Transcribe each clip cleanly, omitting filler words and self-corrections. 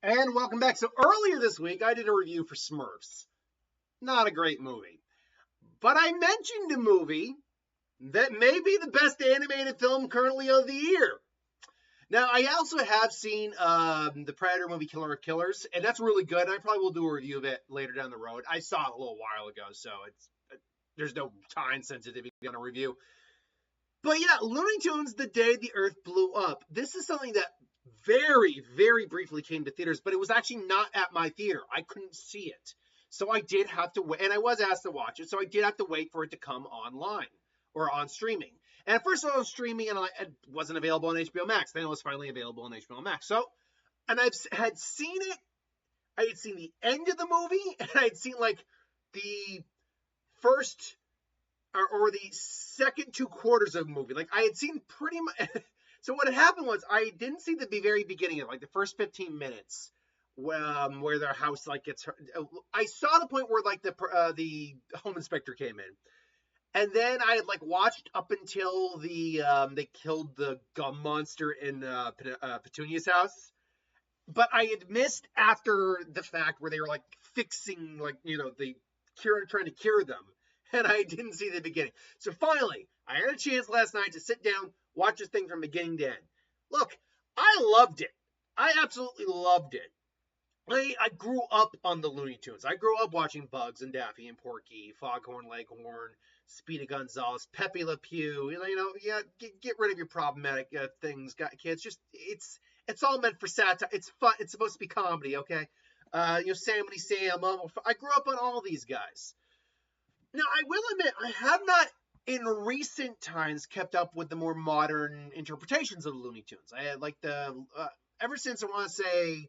And welcome back. So earlier this week, I did a review for Smurfs. Not a great movie. But I mentioned a movie that may be the best animated film currently of the year. Now, I also have seen the Predator movie Killer of Killers, and that's really good. I probably will do a review of it later down the road. I saw it a little while ago, so there's no time sensitivity on a review. But yeah, Looney Tunes, The Day the Earth Blew Up. This is something that very, very briefly came to theaters, but it was actually not at my theater. I couldn't see it. So I did have to wait, and I was asked to watch it, so I did have to wait for it to come online or on streaming. And at first I was streaming, and it wasn't available on HBO Max. Then it was finally available on HBO Max. So, and I had seen it. I had seen the end of the movie, and I had seen like the first or the second 2 quarters of the movie. Like I had seen pretty much. So what had happened was I didn't see the very beginning of like the first 15 minutes where their house like gets hurt. I saw the point where like the home inspector came in, and then I had like watched up until they killed the gum monster in Petunia's house, but I had missed after the fact where they were like fixing like the trying to cure them, and I didn't see the beginning. So finally, I had a chance last night to sit down, watch this thing from beginning to end. Look, I loved it. I absolutely loved it. I grew up on the Looney Tunes. I grew up watching Bugs and Daffy and Porky, Foghorn Leghorn, Speedy Gonzales, Pepe Le Pew. Get rid of your problematic things, kids. Just it's all meant for satire. It's fun. It's supposed to be comedy, okay? Sammy Sam. I grew up on all these guys. Now, I will admit, I have not in recent times kept up with the more modern interpretations of the Looney Tunes. I had like ever since I want to say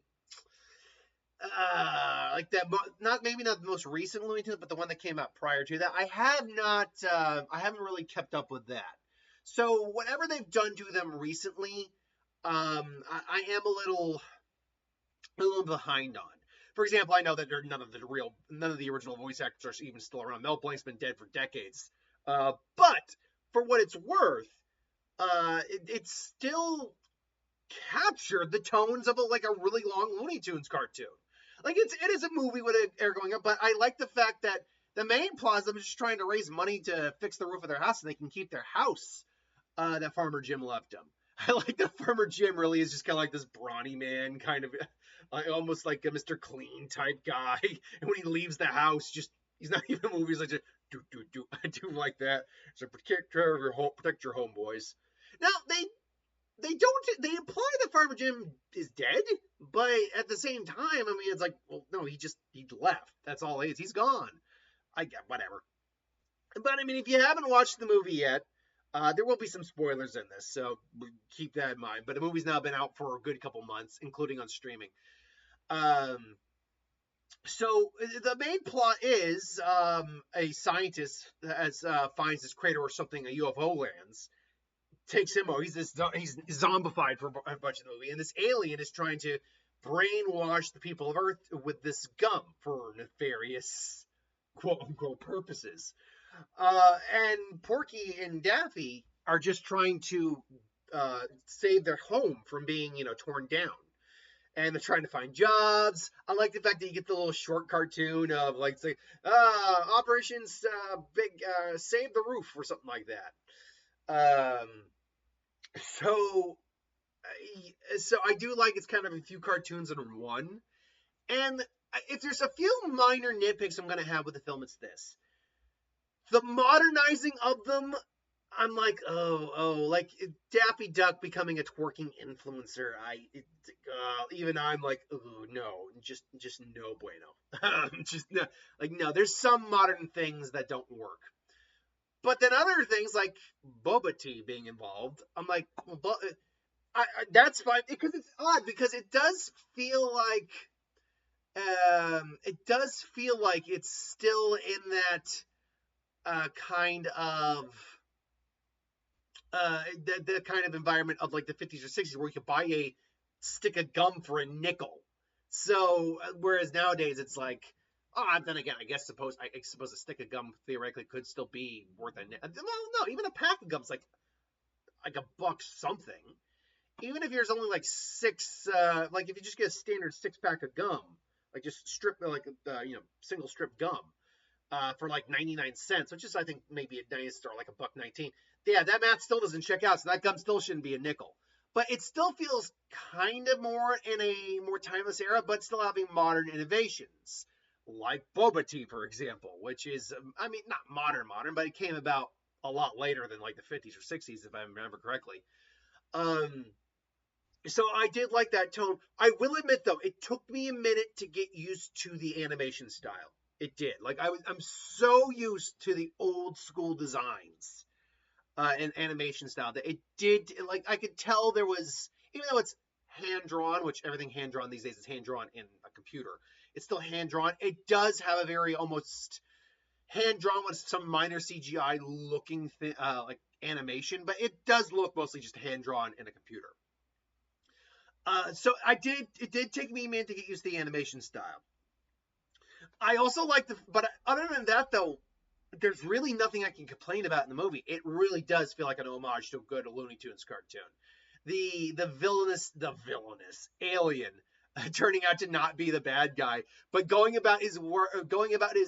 like that, not the most recent Looney Tunes, but the one that came out prior to that. I haven't really kept up with that. So whatever they've done to them recently, I am a little behind on. For example, I know that none of the original voice actors are even still around. Mel Blanc's been dead for decades. But for what it's worth, it still captured the tones of a really long Looney Tunes cartoon. Like it is a movie with an air going up, but I like the fact that the main plot is them just trying to raise money to fix the roof of their house so they can keep their house that Farmer Jim left them. I like that Farmer Jim really is just kind of like this brawny man, kind of almost like a Mr. Clean type guy. And when he leaves the house, he's not even moving. He's like, do. I do like that. So protect your homeboys. Now they imply that Farmer Jim is dead, but at the same time, I mean, it's like, well, no, he left. That's all it is. He's gone. I get whatever. But I mean, if you haven't watched the movie yet, there will be some spoilers in this, so keep that in mind. But the movie's now been out for a good couple months, including on streaming. So the main plot is a scientist finds this crater or something, a UFO lands, takes him out. He's zombified for a bunch of the movie, and this alien is trying to brainwash the people of Earth with this gum for nefarious quote unquote purposes. And Porky and Daffy are just trying to save their home from being, torn down. And they're trying to find jobs. I like the fact that you get the little short cartoon of like, say, Operations Save the Roof or something like that. So I do like it's kind of a few cartoons in one. And if there's a few minor nitpicks I'm going to have with the film, it's this. The modernizing of them, I'm like, like Daffy Duck becoming a twerking influencer. Even I'm like, oh no, just no bueno. No. There's some modern things that don't work, but then other things like boba tea being involved, I'm like, well, that's fine because it's odd because it does feel like it's still in that. Kind of the kind of environment of like the 50s or 60s where you could buy a stick of gum for a nickel. So whereas nowadays it's like, then again, I suppose a stick of gum theoretically could still be worth a nickel. Well, no, even a pack of gum's like $1 something. even if there's only like six, like if you just get a standard 6-pack of gum, like just strip, like single strip gum, for like 99 cents, which is I think maybe a nice store like $1.19. Yeah, that math still doesn't check out, so that gum still shouldn't be a nickel. But it still feels kind of more in a more timeless era, but still having modern innovations, like boba tea, for example, which is, I mean, not modern, but it came about a lot later than like the 50s or 60s, if I remember correctly. Um, so I did like that tone. I will admit though, it took me a minute to get used to the animation style. It did. Like I'm so used to the old school designs and animation style that it did. Like I could tell there was, even though it's hand drawn, which everything hand drawn these days is hand drawn in a computer. It's still hand drawn. It does have a very almost hand drawn with some minor CGI looking like animation, but it does look mostly just hand drawn in a computer. So it did take me a minute to get used to the animation style. I also like but other than that though, there's really nothing I can complain about in the movie. It really does feel like an homage to a good Looney Tunes cartoon. The villainous alien turning out to not be the bad guy, but going about his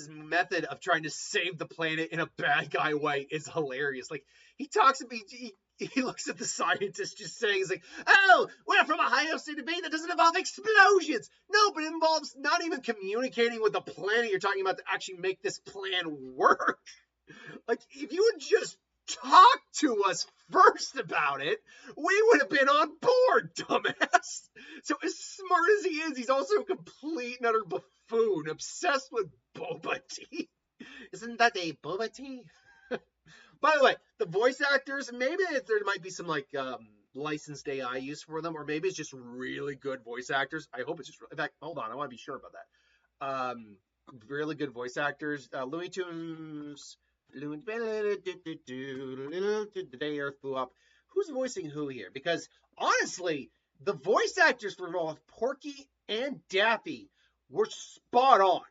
method of trying to save the planet in a bad guy way is hilarious. Like he talks about he looks at the scientist just saying, he's like, oh, we're from a high up city that doesn't involve explosions. No, but it involves not even communicating with the planet you're talking about to actually make this plan work. Like, if you would just talk to us first about it, we would have been on board, dumbass. So as smart as he is, he's also a complete and utter buffoon, obsessed with boba tea. Isn't that a boba tea? By the way, the voice actors, maybe there might be some like licensed AI use for them, or maybe it's just really good voice actors. I hope it's just. In fact, hold on, I want to be sure about that. Really good voice actors. Looney Tunes. The day Earth blew up. Who's voicing who here? Because honestly, the voice actors for both Porky and Daffy were spot on.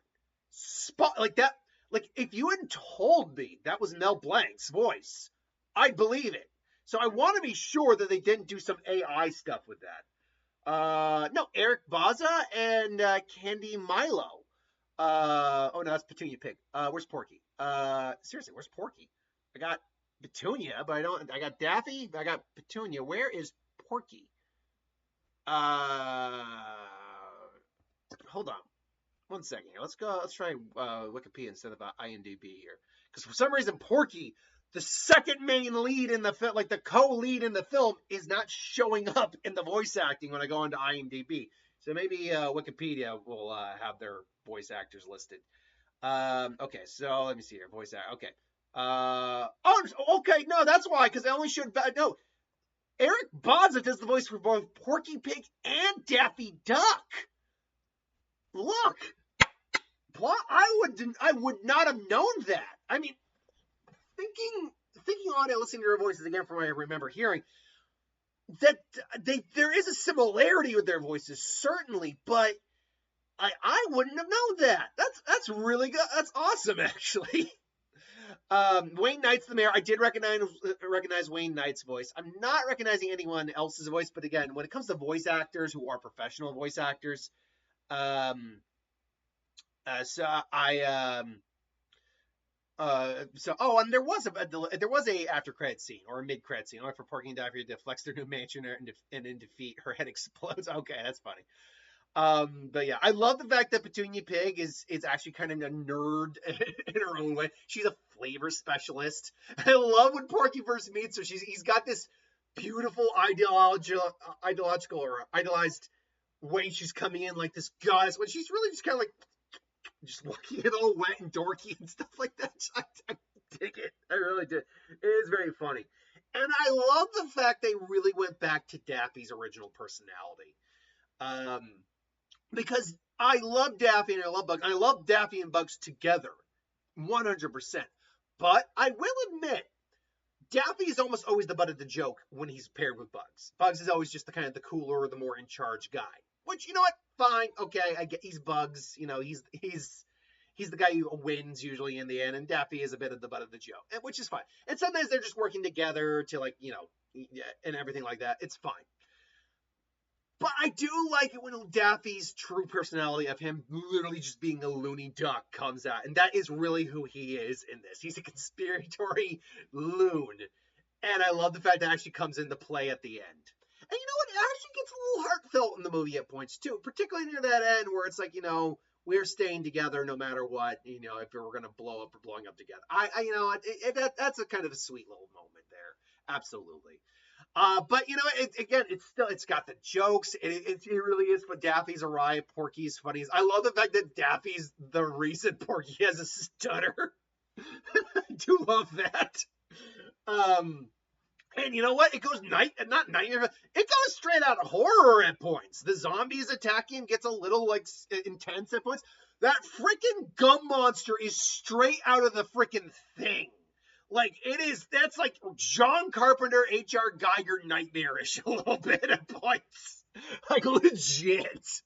Like that. Like, if you hadn't told me that was Mel Blanc's voice, I'd believe it. So I want to be sure that they didn't do some AI stuff with that. No, Eric Baza and Candy Milo. Oh, no, that's Petunia Pig. Where's Porky? Seriously, where's Porky? I got Petunia, but I got Daffy, I got Petunia. Where is Porky? Hold on. 1 second here. Let's try Wikipedia instead of IMDb here. Because for some reason, Porky, the second main lead in the film, like the co-lead in the film, is not showing up in the voice acting when I go into IMDb. So maybe Wikipedia will have their voice actors listed. Okay, so let me see here. Voice actor. Okay. Okay. No, that's why. Because I only showed. No, Eric Baza does the voice for both Porky Pig and Daffy Duck. Look. I would not have known that. I mean, thinking on it, listening to their voices again from what I remember hearing, that there is a similarity with their voices, certainly, but I wouldn't have known that. That's really good. That's awesome, actually. Wayne Knight's the mayor. I did recognize Wayne Knight's voice. I'm not recognizing anyone else's voice, but again, when it comes to voice actors who are professional voice actors, and there was a after credit scene or a mid credit scene, like for Porky and Daffy to flex their new mansion and in defeat, her head explodes. Okay, that's funny. But yeah, I love the fact that Petunia Pig is actually kind of a nerd in her own way. She's a flavor specialist. I love when Porky first meets her. He's got this beautiful ideological or idolized way she's coming in, like this goddess, when she's really just kind of like just looking at all wet and dorky and stuff like that. I dig it. I really did. It is very funny. And I love the fact they really went back to Daffy's original personality. Because I love Daffy and I love Bugs. I love Daffy and Bugs together, 100%. But I will admit, Daffy is almost always the butt of the joke when he's paired with Bugs. Bugs is always just the kind of the cooler, the more in charge guy. Which, you know what? Fine, okay, I get he's Bugs. You know, he's the guy who wins usually in the end, and Daffy is a bit of the butt of the joke, which is fine. And sometimes they're just working together to, like, you know, and everything like that. It's fine. But I do like it when Daffy's true personality of him literally just being a loony duck comes out. And that is really who he is in this. He's a conspiratory loon. And I love the fact that actually comes into play at the end. And you know what? It actually gets a little heartfelt in the movie at points, too. Particularly near that end where it's like, we're staying together no matter what, if we're going to blow up or blowing up together. That's a kind of a sweet little moment there. Absolutely. But again, it's got the jokes. It really is. But Daffy's a riot. Porky's funny. I love the fact that Daffy's the reason Porky has a stutter. I do love that. And you know what? It goes not nightmare. It goes straight out of horror at points. The zombies attacking gets a little intense at points. That freaking gum monster is straight out of the freaking Thing. That's like John Carpenter, H.R. Geiger nightmarish a little bit at points. Legit.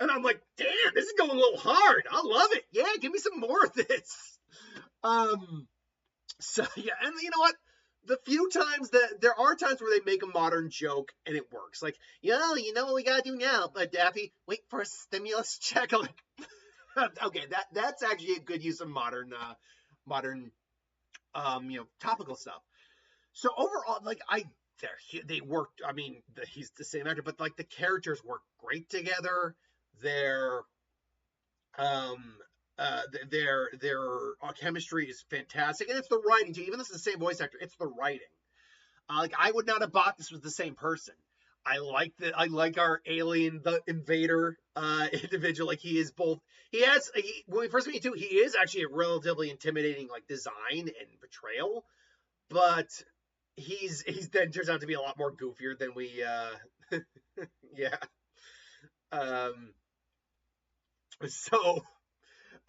And I'm like, damn, this is going a little hard. I love it. Yeah, give me some more of this. So yeah, and you know what? The few times there are times where they make a modern joke and it works. Like, you know what we gotta do now, but Daffy, wait for a stimulus check. Okay, that's actually a good use of modern topical stuff. So overall, they worked. I mean, he's the same actor, but the characters work great together. Their chemistry is fantastic, and it's the writing too. Even this is the same voice actor, it's the writing. I would not have bought this was the same person. I like our alien, the invader individual. He is both. When we first meet too, he is actually a relatively intimidating design and portrayal, but he's then turns out to be a lot more goofier than we. Yeah. So.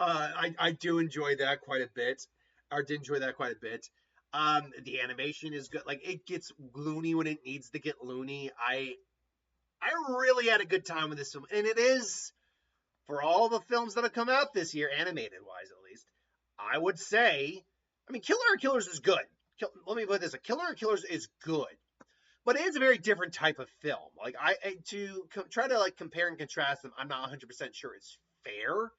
I do enjoy that quite a bit. I did enjoy that quite a bit. The animation is good. It gets loony when it needs to get loony. I really had a good time with this film, and it is, for all the films that have come out this year, animated wise at least, I would say, Killer or Killers is good. Let me put it this way: Killer or Killers is good, but it is a very different type of film. Try to compare and contrast them, I'm not 100% sure it's fair.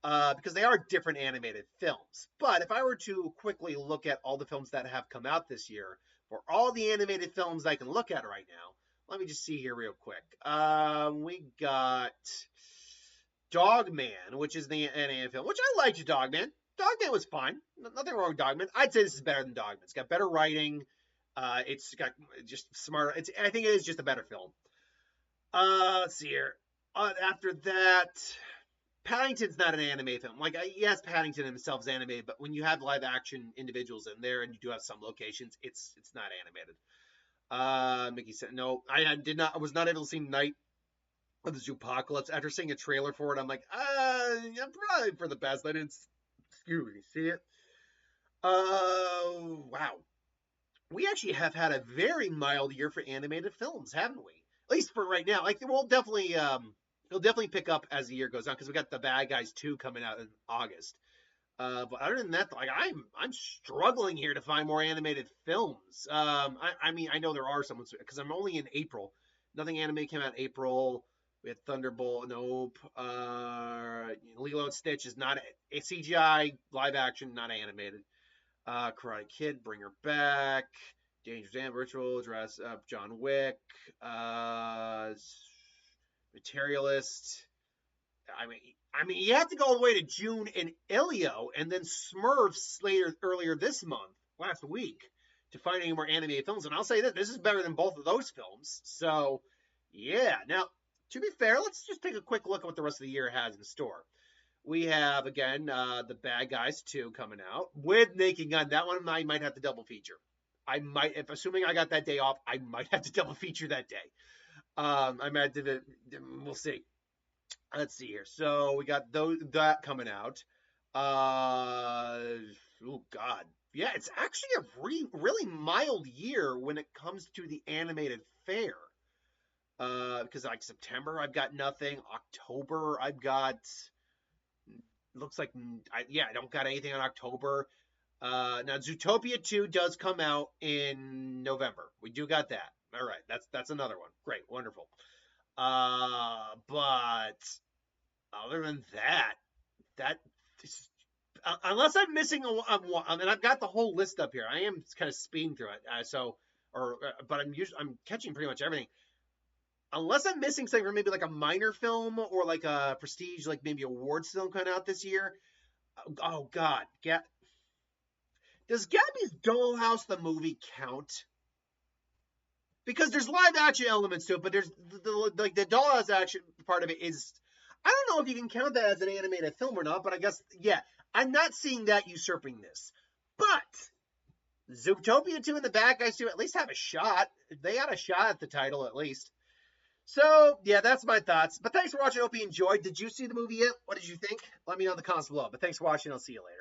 Because they are different animated films. But if I were to quickly look at all the films that have come out this year, for all the animated films I can look at right now, let me just see here real quick. We got Dogman, which is the animated film, which I liked Dogman. Dogman was fine. Nothing wrong with Dogman. I'd say this is better than Dogman. It's got better writing. It's got just smarter. I think it is just a better film. Let's see here. After that... Paddington's not an anime film. Yes, Paddington himself is animated, but when you have live action individuals in there and you do have some locations, it's not animated. Mickey said no. I was not able to see Night of the Zoopocalypse. After seeing a trailer for it, I'm like, I'm probably for the best. I didn't see it. Wow. We actually have had a very mild year for animated films, haven't we? At least for right now. We'll definitely it'll definitely pick up as the year goes on because we got The Bad Guys 2 coming out in August. But other than that, I'm struggling here to find more animated films. I know there are some because I'm only in April. Nothing anime came out in April. We had Thunderbolt, nope. Lilo and Stitch is not a CGI live action, not animated. Karate Kid, Bring Her Back, Dangerous and Virtual, Dress Up, John Wick, Materialist. You have to go all the way to June and Elio, and then Smurfs earlier this month, last week, to find any more animated films. And I'll say this is better than both of those films. So, yeah. Now, to be fair, let's just take a quick look at what the rest of the year has in store. We have, again, The Bad Guys 2 coming out with Naked Gun. That one I might have to double feature. Assuming I got that day off, I might have to double feature that day. We'll see. Let's see here. So we got that coming out. Oh God. Yeah, it's actually a really mild year when it comes to the animated fare. Because September I've got nothing. October I've got. Looks like I don't got anything on October. Now Zootopia 2 does come out in November. We do got that. All right, that's another one. Great, wonderful. But other than that, that unless I'm missing I mean, I've got the whole list up here. I am kind of speeding through it. But I'm catching pretty much everything. Unless I'm missing something for maybe like a minor film or like a prestige, like maybe awards film coming out this year. Oh God, does Gabby's Dollhouse the movie count? Because there's live action elements to it, but there's like the Dollhouse action part of it is. I don't know if you can count that as an animated film or not, but I guess yeah, I'm not seeing that usurping this. But Zootopia 2 and the Bad Guys 2 at least have a shot. They got a shot at the title at least. So, yeah, that's my thoughts. But thanks for watching. I hope you enjoyed. Did you see the movie yet? What did you think? Let me know in the comments below. But thanks for watching. I'll see you later.